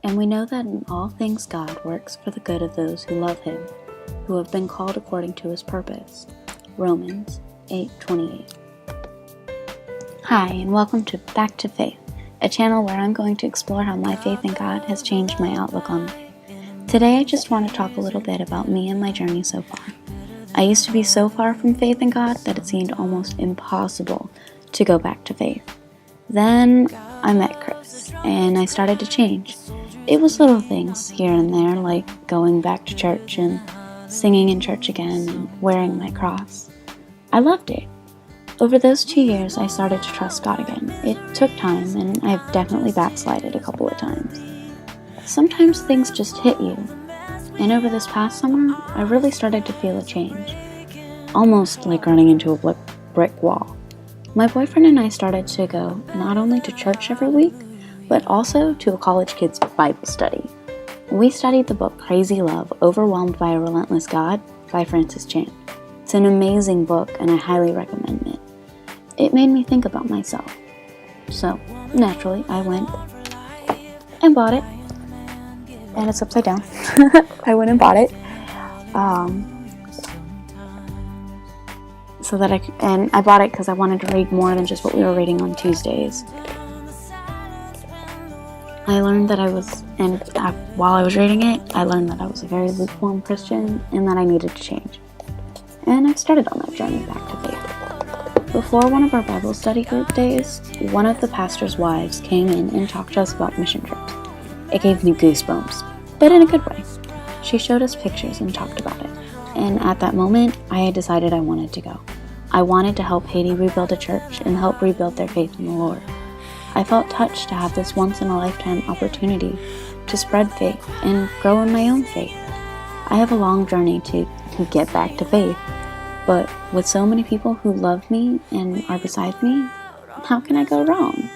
And we know that in all things God works for the good of those who love Him, who have been called according to His purpose. Romans 8:28. Hi, and welcome to Back2Faith, a channel where I'm going to explore how my faith in God has changed my outlook on life. Today I just want to talk a little bit about me and my journey so far. I used to be so far from faith in God that it seemed almost impossible to go back to faith. Then I met Chris, and I started to change. It was little things here and there, like going back to church and singing in church again and wearing my cross. I loved it. Over those 2 years, I started to trust God again. It took time, and I've definitely backslided a couple of times. Sometimes things just hit you, and over this past summer, I really started to feel a change. Almost like running into a brick wall. My boyfriend and I started to go not only to church every week, but also to a college kids' Bible study. We studied the book Crazy Love, Overwhelmed by a Relentless God by Francis Chan. It's an amazing book, and I highly recommend it. It made me think about myself. So, naturally, I went and bought it. And it's upside down. I went and bought it. I bought it because I wanted to read more than just what we were reading on Tuesdays. I learned that while I was reading it, I learned that I was a very lukewarm Christian and that I needed to change. And I've started on that journey back to faith. Before one of our Bible study group days, one of the pastor's wives came in and talked to us about mission trips. It gave me goosebumps, but in a good way. She showed us pictures and talked about it. And at that moment, I had decided I wanted to go. I wanted to help Haiti rebuild a church and help rebuild their faith in the Lord. I felt touched to have this once-in-a-lifetime opportunity to spread faith and grow in my own faith. I have a long journey to get back to faith, but with so many people who love me and are beside me, how can I go wrong?